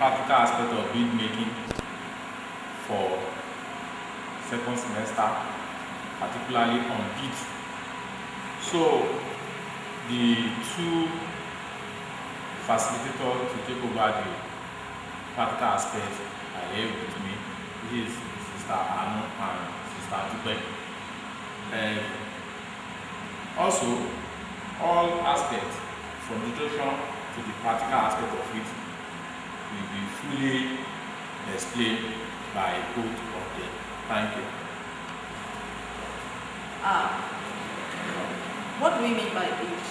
practical aspect of bead making for second semester, particularly on beads. So the two facilitators to take over the practical aspect are here with me. This is Sister Anu and Sister Dupe. Also, all aspects from the introduction to the practical aspect of it will be fully explained by both of them. Thank you. What do we mean by bead?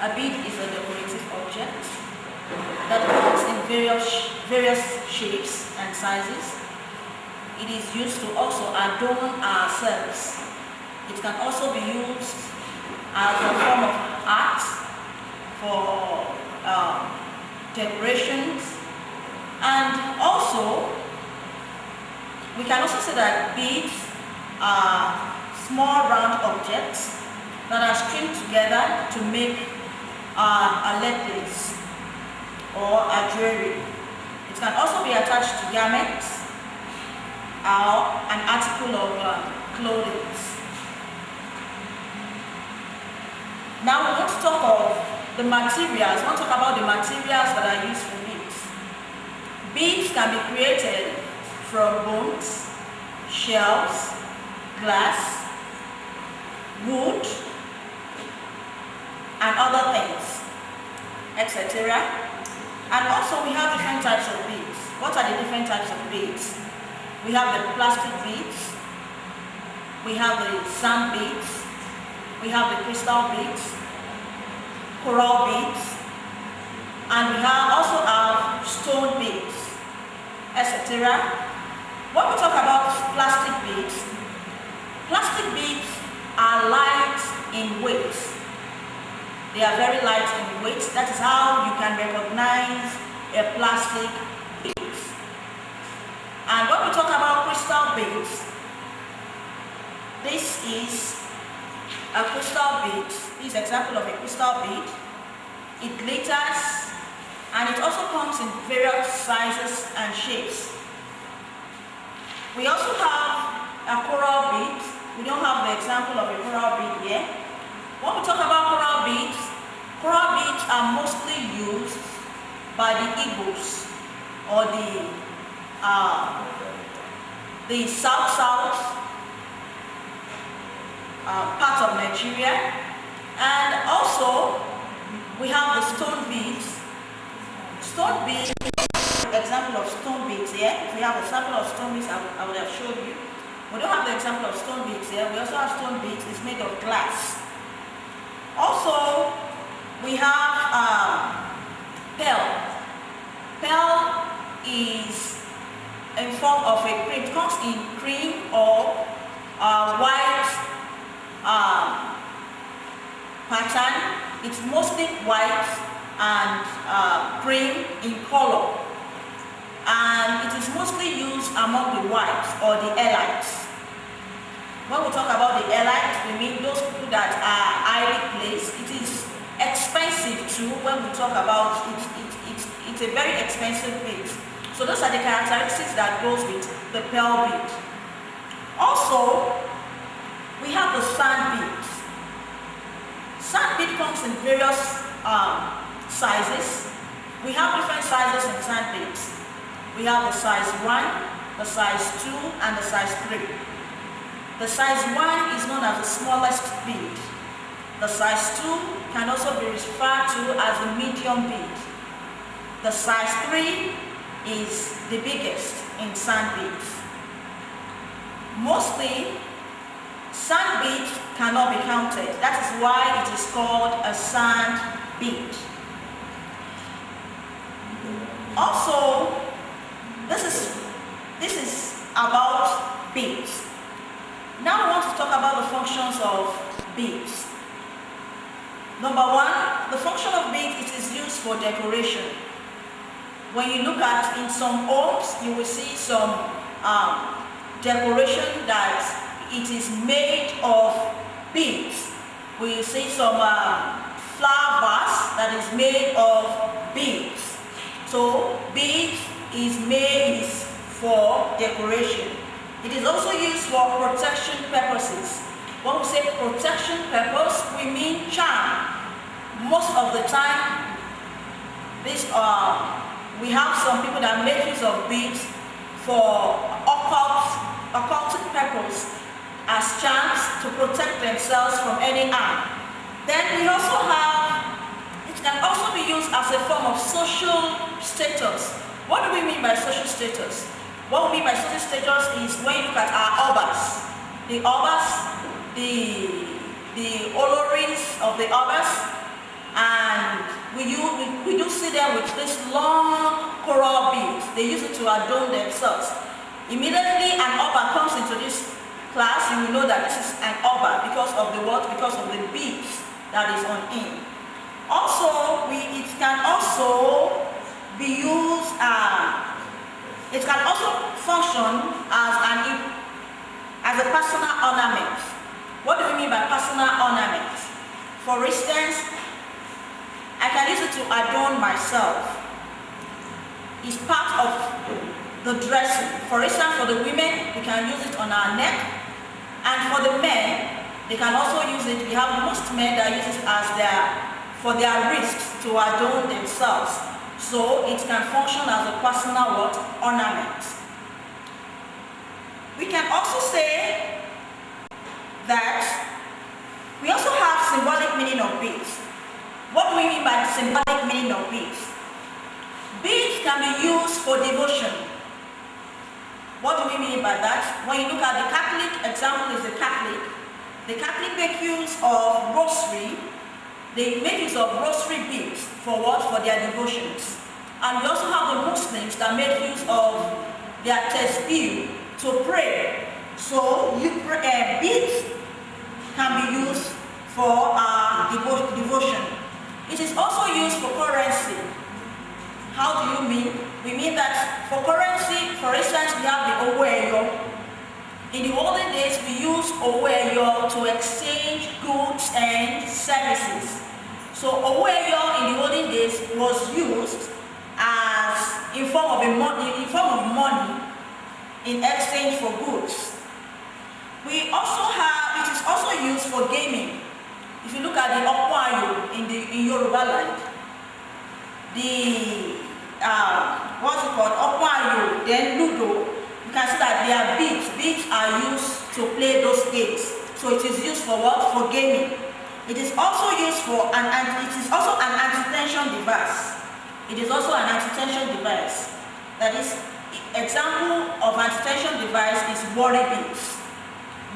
A bead is a decorative object that comes in various shapes and sizes. It is used to also adorn ourselves. It can also be used as a form of art for decorations, and also we can also say that beads are small round objects that are stringed together to make a necklace or a jewelry. It can also be attached to garments or an article of clothing. Now we want to talk of the materials. We want to talk about the materials that are used for beads. Beads can be created from bones, shells, glass, wood, and other things, etc. And also we have different types of beads. What are the different types of beads? We have the plastic beads, we have the sand beads, we have the crystal beads, coral beads, and we also have stone beads, etc. When we talk about plastic beads are light in weight. They are very light in weight. That is how you can recognize a plastic bead. And when we talk about crystal beads, this is a crystal bead. This is an example of a crystal bead. It glitters and it also comes in various sizes and shapes. We also have a coral bead. We don't have the example of a coral bead here. When we talk about coral beads are mostly used by the Igbos or the south part of Nigeria, and also we have the stone beads. Stone beads, example of stone beads here. If we have a sample of stone beads, I would have showed you. We don't have the example of stone beads here. We also have stone beads. It's made of glass. Also, we have pearl. Pearl is in form of a cream. It comes in cream or white pattern. It's mostly white and cream in color, and it is mostly used among the whites or the elites. When we talk about the elites, we mean those people that are highly placed. It is expensive too. When we talk about it, it's a very expensive bead. So those are the characteristics that goes with the pearl bead. Also, we have the sand bead. Sand bead comes in various sizes. We have different sizes in sand beads. We have the size 1, the size 2, and the size 3. The size 1 is known as the smallest bead. The size 2 can also be referred to as the medium bead. The size 3 is the biggest in sand beads. Mostly, sand beads cannot be counted. That is why it is called a sand bead. Also, this is about beads. Now we want to talk about the functions of beads. Number 1, the function of beads, it is used for decoration. When you look at in some homes, you will see some decoration that it is made of beads. We see some flower vase that is made of beads. So bead is for decoration. It is also used for protection purposes. When we say protection purpose, we mean charm. Most of the time, we have some people that make use of beads for occultic purpose as charms to protect themselves from any harm. Then we also have, it can also be used as a form of social status. What do we mean by social status? What we mean by social status is when you look at our obas, the olorins of the obas, and we do see them with this long coral beads. They use it to adorn themselves. Immediately an oba comes into this class, you will know that this is an oba because of the what? Because of the beads that is on it. Also, it can also be used it can also function as a personal ornament. What do we mean by personal ornament? For instance, I can use it to adorn myself. It's part of the dressing. For instance, for the women, we can use it on our neck, and for the men, they can also use it. We have most men that use it as for their wrists to adorn themselves. So it can function as a personal ornament. We can also say that we also have symbolic meaning of beads. What do we mean by the symbolic meaning of beads? Beads can be used for devotion. What do we mean by that? When you look at the Catholic example is the Catholic make use of rosary. They make use of rosary beads for what? For their devotions. And we also have the Muslims that make use of their tasbih to pray. So beads can be used for devotion. It is also used for currency. How do you mean? We mean that for currency, for instance, we have the oweyo. In the olden days, we used oweyo to exchange goods and services. So oweyo in the olden days was used as in form of money in exchange for goods. We also have, it is also used for gaming. If you look at the okwayo in Yoruba land, the what's it called, okwayo, then ludo, you can see that they are beads. Beads are used to play those games. So it is used for what? For gaming. It is also used for an anti-tension device. It is also an anti-tension device. That is, example of anti-tension device is worry beads.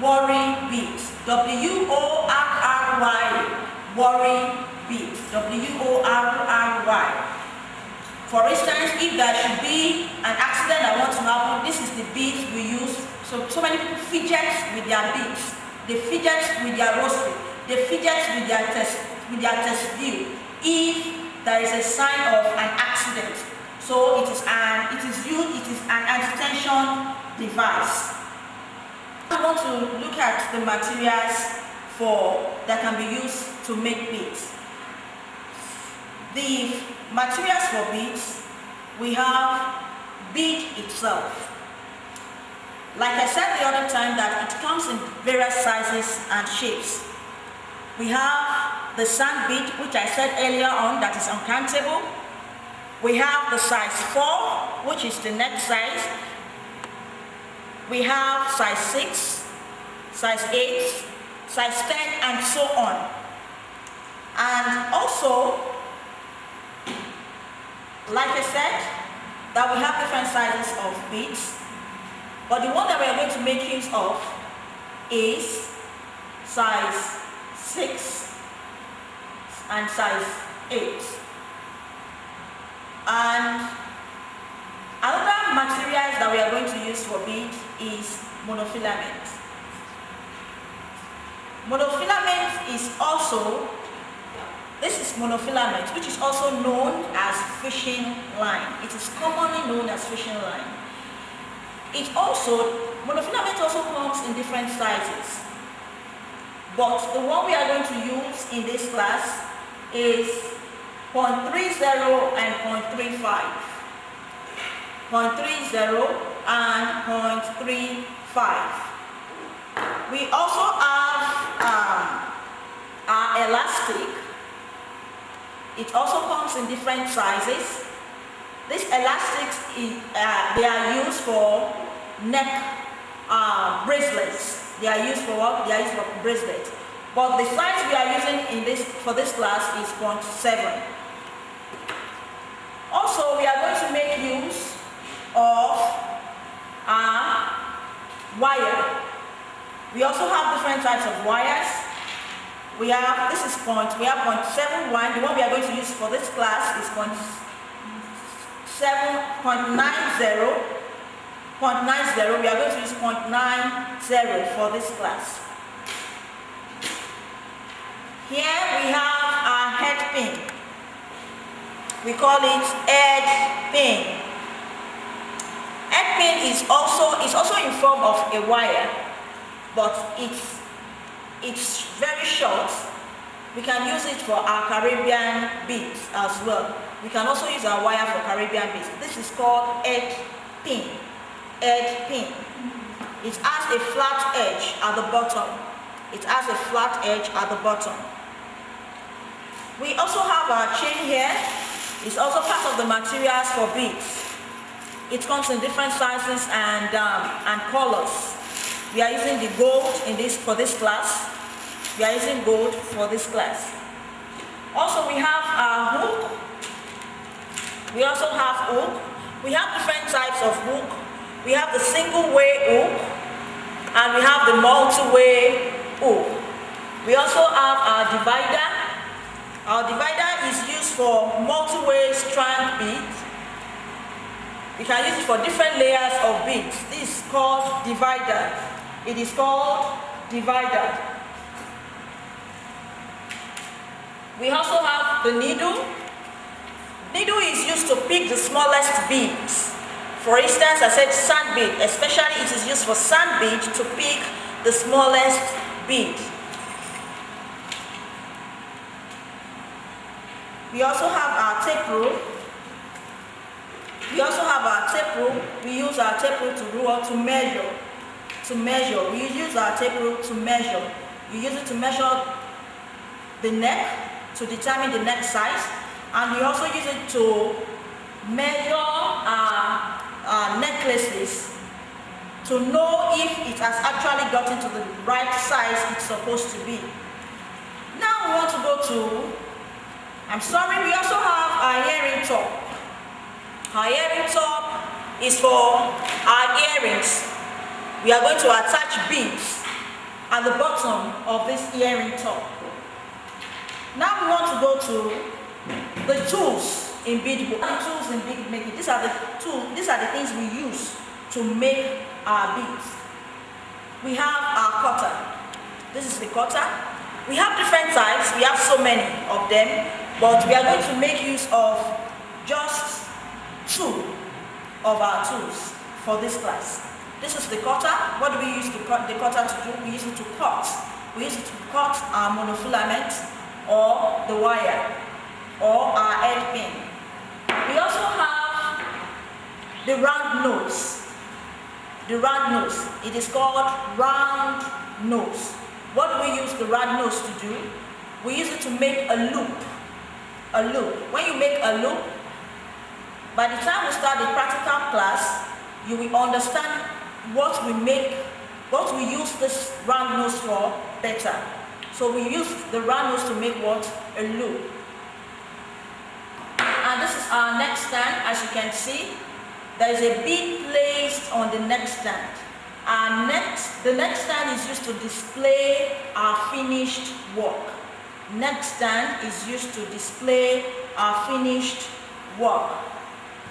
Worry beads. W-O-R-R-Y. Worry beads. W-O-R-R-Y. For instance, if there should be an accident that wants to happen, this is the beads we use. So many people fidget with their beads. They fidget with their rosary. They fidget with their tasbih if there is a sign of an accident. So it is an anti-tension device. I want to look at the materials that can be used to make beads. The materials for beads, we have bead itself. Like I said the other time, that it comes in various sizes and shapes. We have the sand bead, which I said earlier on, that is uncountable. We have the size 4, which is the neck size. We have size 6, size 8, size 10, and so on. And also, like I said, that we have different sizes of beads, but the one that we are going to make use of is size 6 and size 8. And another materials that we are going to use for bead is monofilament. Monofilament is also, this is monofilament, which is also known as fishing line. It is commonly known as fishing line. Monofilament also comes in different sizes. But the one we are going to use in this class is 0.30 and 0.35. 0.30 and 0.35. We also have our elastic. It also comes in different sizes. These elastics, they are used for neck bracelets. They are used for what? They are used for bracelets. But the size we are using for this class is 0.7. Also, we are going to make use of our wire. We also have different types of wires. We have 0.71. The one we are going to use for this class is 0.90. We are going to use 0.90 for this class. Here we have our head pin. We call it edge pin. Head pin is also in form of a wire, but it's very short. We can use it for our Caribbean beads as well. We can also use our wire for Caribbean beads. This is called edge pin. Edge pin. It has a flat edge at the bottom. It has a flat edge at the bottom. We also have our chain here. It's also part of the materials for beads. It comes in different sizes and colors. We are using the gold for this class. We are using gold for this class. Also, we have our hook. We also have hook. We have different types of hook. We have the single way hook and we have the multi-way hook. We also have our divider. Our divider is used for multi-way strand beads. We can use it for different layers of beads. This is called divider. It is called divider. We also have the needle. Needle is used to pick the smallest beads. For instance, I said sand bead. Especially it is used for sand bead to pick the smallest bead. We also have our tape rule. We use our tape rule to measure. We use our tape rule to measure. We use it to measure the neck, to determine the neck size, and we also use it to measure our necklaces to know if it has actually gotten to the right size it's supposed to be. Now we want to go to, we also have our earring top. Our earring top is for our earrings. We are going to attach beads at the bottom of this earring top. Now we want to go to the tools in bead making. These are the things we use to make our beads. We have our cutter. This is the cutter. We have different types. We have so many of them, but we are going to make use of just 2 of our tools for this class. This is the cutter. What do we use the cutter to do? We use it to cut. We use it to cut our monofilament or the wire or our head pin. We also have the round nose. The round nose. It is called round nose. What do we use the round nose to do? We use it to make a loop. A loop. When you make a loop, by the time we start the practical class, you will understand what we use this round nose for better. So we use the round nose to make what? A loop. And this is our neck stand. As you can see, there is a bead placed on the neck stand. The neck stand is used to display our finished work. Neck stand is used to display our finished work.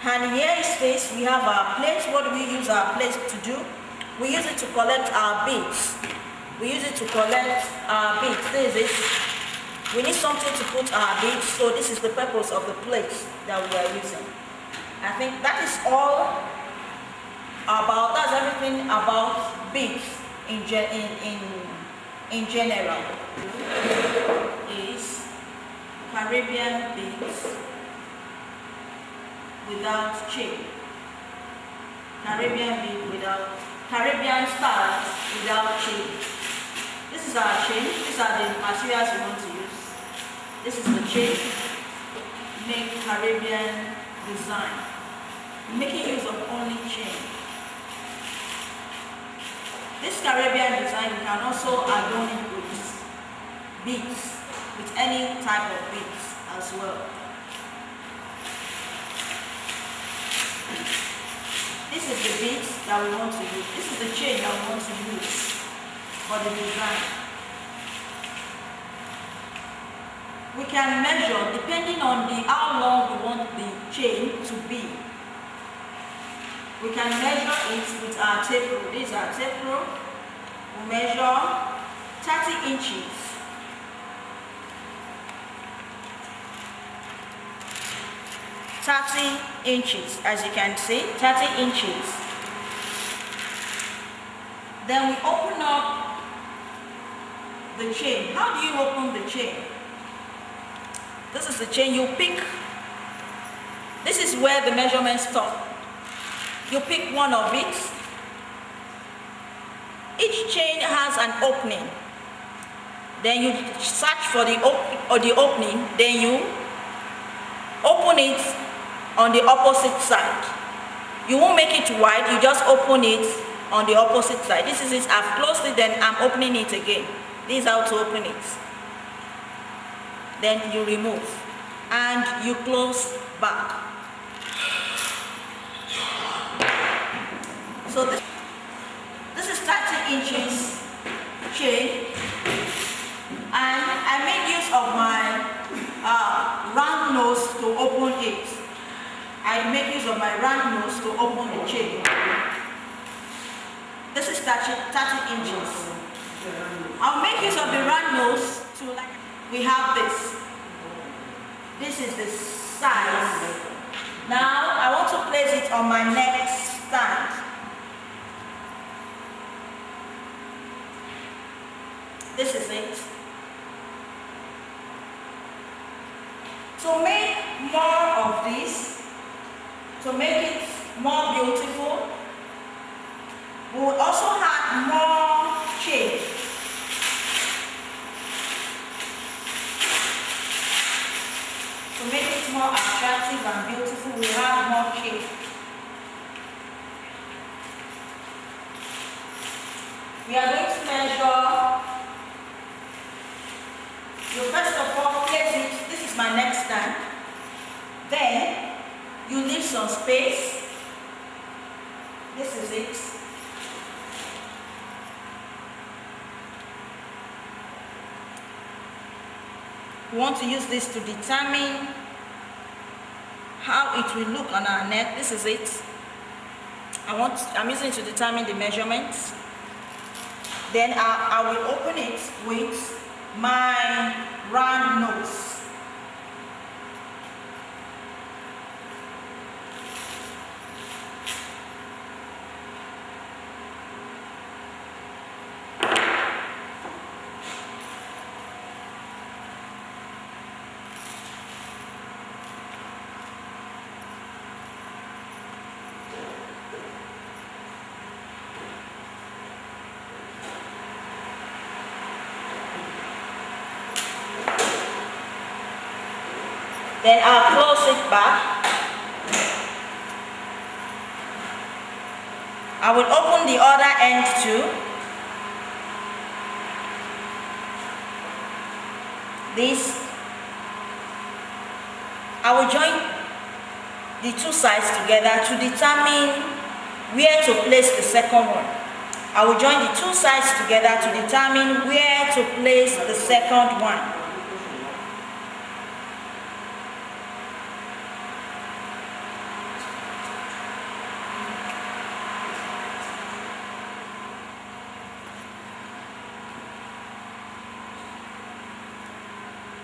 And here is this, we have our plates. What do we use our plates to do? We use it to collect our beads. We use it to collect our beads. This is it. We need something to put our beads, so this is the purpose of the plates that we are using. I think that is all about, that's everything about beads in general. Caribbean beads without chain. Caribbean stars without chain. This is our chain. These are the materials we want to use. This is the chain. Make Caribbean design. Making use of only chain. This Caribbean design you can also adorn it with beads, with any type of beads as well. This is the beads that we want to use. This is the chain that we want to use for the design. We can measure depending on how long we want the chain to be. We can measure it with our tape rule. This is our tape rule. We measure 30 inches. 30 inches, as you can see, 30 inches. Then we open up the chain. How do you open the chain? This is the chain you pick. This is where the measurements stop. You pick one of it. Each chain has an opening. Then you search for the opening. Then you open it on the opposite side. You won't make it wide. You just open it on the opposite side. This is it. I've closed it. Then I'm opening it again. This is how to open it. Then you remove and you close back. So this is 30 inches chain, and I made use of my round nose to open it. I make use of my round nose to open the chain. This is 30 inches. I'll make use of the round nose to, like, we have this. This is the size. Now I want to place it on my next stand. This is it. To make more of this, to make it more beautiful, we will also add more chain. To make it more attractive and beautiful, we add more chain. We are going to measure. You first of all place it. This is my next stand. Then you leave some space. This is it. We want to use this to determine how it will look on our neck. This is it. I'm using it to determine the measurements. Then I will open it with my round nose. Then I'll close it back. I will open the other end too. This. I will join the two sides together to determine where to place the second one. I will join the two sides together to determine where to place the second one.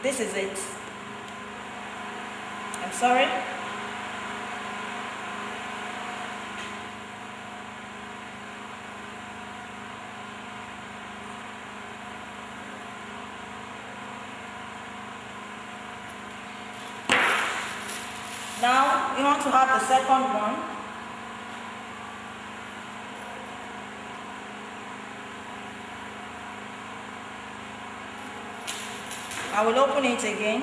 This is it. I'm sorry. Now you want to have the second one. I will open it again.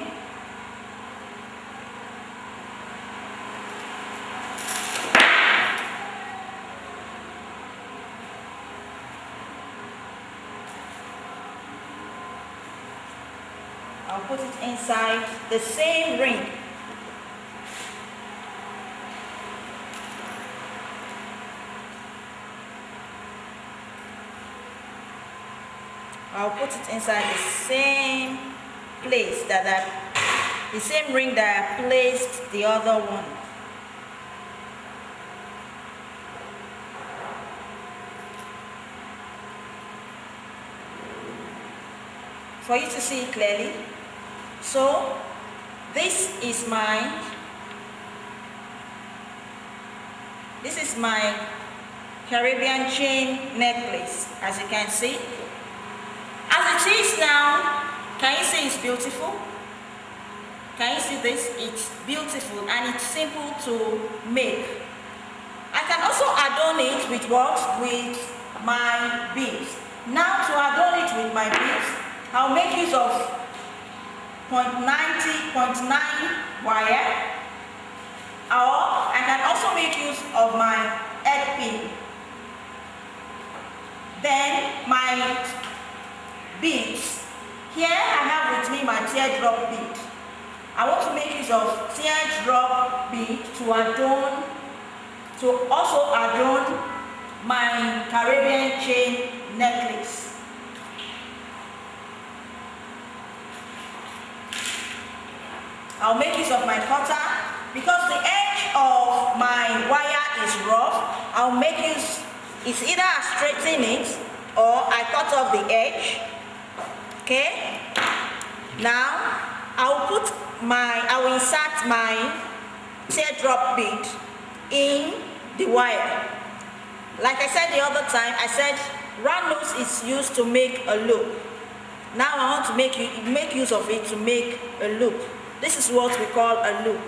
I'll put it inside the same ring. I'll put it inside the same place the same ring that I placed the other one. For you to see it clearly. So this is my Caribbean chain necklace, as you can see. As it is now, can you see it's beautiful? Can you see this? It's beautiful and it's simple to make. I can also adorn it with what? With my beads. Now to adorn it with my beads, I'll make use of 0.9 wire, or I can also make use of my head pin. Then my beads. Here I have with me my teardrop bead. I want to make use of teardrop bead to also adorn my Caribbean chain necklace. I'll make use of my cutter because the edge of my wire is rough. I'll make use, it's either I straighten it or I cut off the edge. Okay, now I will insert my teardrop bead in the wire. Like I said the other time, I said round nose is used to make a loop. Now I want to make use of it to make a loop. This is what we call a loop.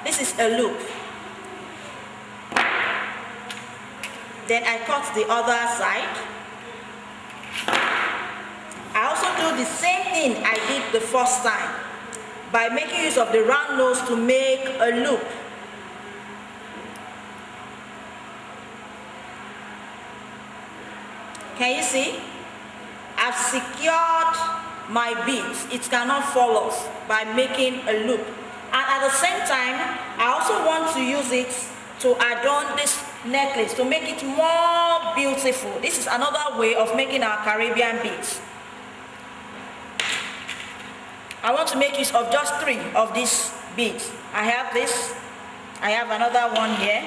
This is a loop. Then I cut the other side. I also do the same thing I did the first time by making use of the round nose to make a loop. Can you see? I've secured my beads. It cannot fall off by making a loop. And at the same time, I also want to use it to adorn this necklace, to make it more beautiful. This is another way of making our Caribbean beads. I want to make use of just 3 of these beads. I have this, I have another one here,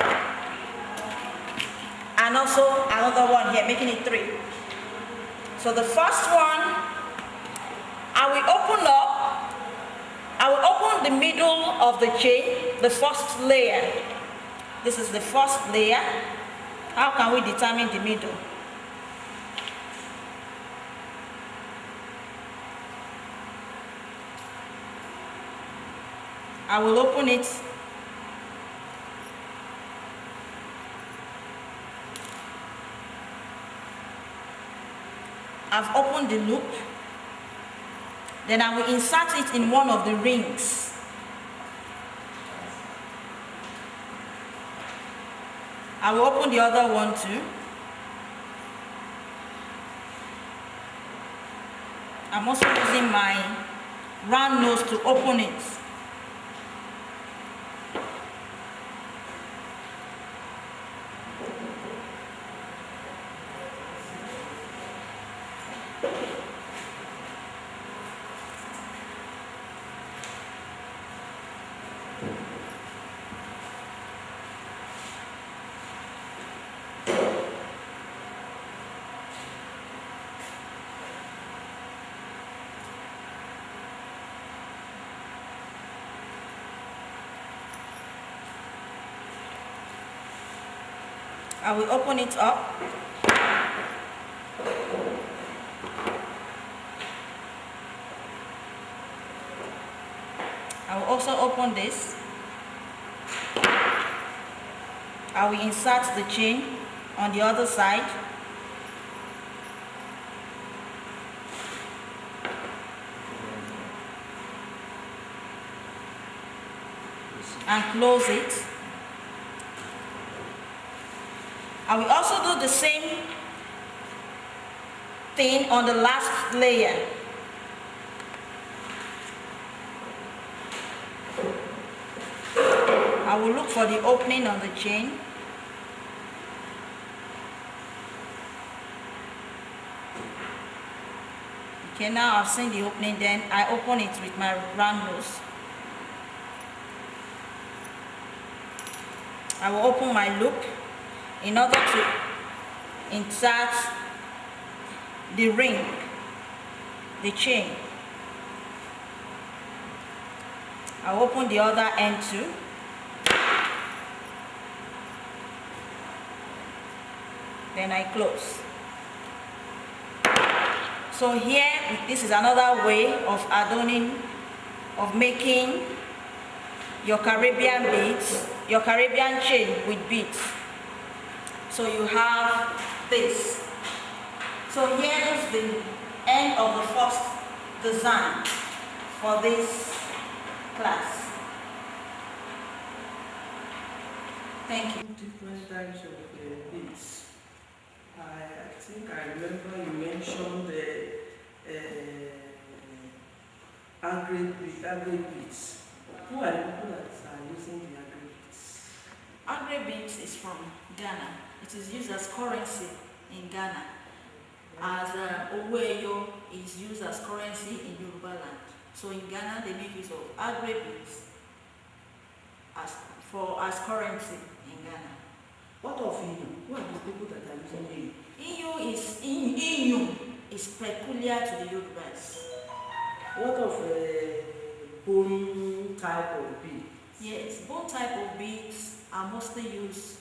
and also another one here, making it 3. So the first one, I will open the middle of the chain, the first layer. This is the first layer. How can we determine the middle? I will open it. I've opened the loop. Then I will insert it in one of the rings. I will open the other one too. I'm also using my round nose to open it. I will open it up. also open this. I will insert the chain on the other side. And close it. I will also do the same thing on the last layer. I will look for the opening on the chain. Okay, now I've seen the opening, then I open it with my round nose. I will open my loop in order to insert the ring, the chain. I'll open the other end too. Then I close. So here, this is another way of adorning, of making your Caribbean beads, your Caribbean chain with beads. So you have this. So here is the end of the first design for this class. Thank you. Different types of beads. I think I remember you mentioned the agri beads. Who are the people that are using the agri beads? Agri beads is from Ghana. It is used as currency in Ghana. As Oweyo is used as currency in Yoruba land. So in Ghana they make use of agri beads as currency in Ghana. What of EU? Who are the people that are using EU? EU is peculiar to the Yorubas. What of bone type of bead? Yes, bone type of beads are mostly used.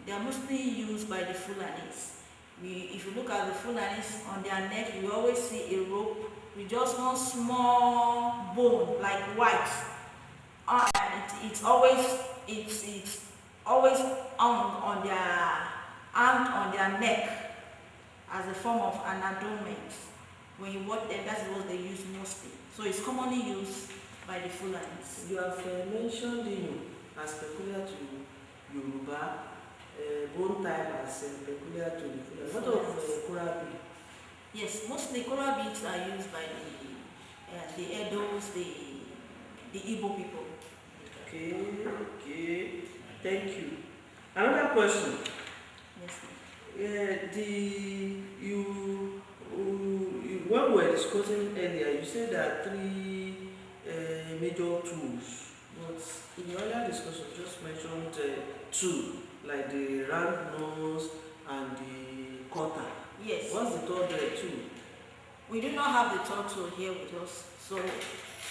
They are mostly used by the Fulanis. If you look at the Fulanis on their neck, you always see a rope with just one small bone, like white. It's always on their neck as a form of an adornment. When you watch them, that's what they use mostly. So it's commonly used by the Fulanis. You have mentioned as peculiar to Yoruba, bone type as peculiar to the Fulani. What of coral bead? Yes, mostly coral beads are used by the Edos, the Igbo people. Okay, thank you. Another question. Yes. When we were discussing earlier, you said there are three major tools, but in your earlier discussion, you just mentioned two, like the round nose and the cutter. Yes. What's the third tool? We do not have the third tool here with us, so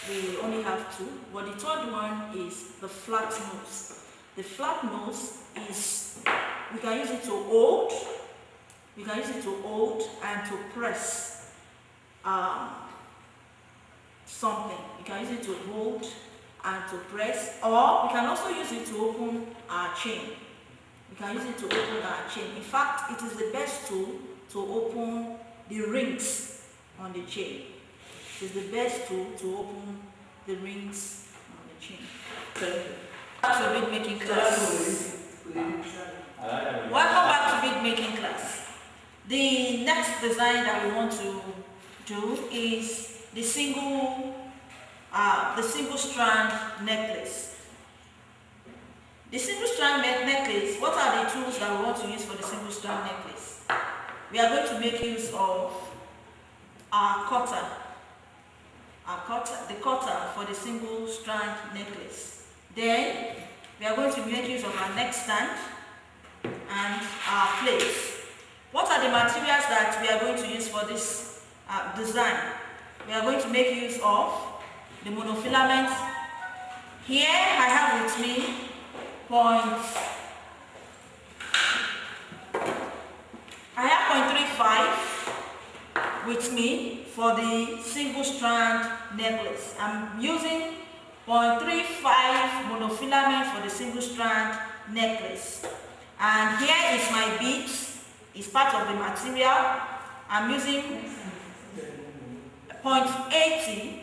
we only have two. But the third one is the flat nose. The flat nose is, we can use it to hold. We can use it to hold and to press something. You can use it to hold and to press, or we can also use it to open our chain. We can use it to open our chain. In fact, it is the best tool to open the rings on the chain. It is the best tool to open the rings on the chain. Back to bead making class. Welcome back to bead making class. The next design that we want to do is the single strand necklace. The single strand necklace, what are the tools that we want to use for the single strand necklace? We are going to make use of our cutter. The cutter for the single strand necklace. Then we are going to make use of our neck stand and our plates. What are the materials that we are going to use for this design? We are going to make use of the monofilament. Here I have with me I have 0.35 with me for the single strand necklace. I'm using 0.35 monofilament for the single strand necklace. And here is my beads. It's part of the material. I'm using 0.8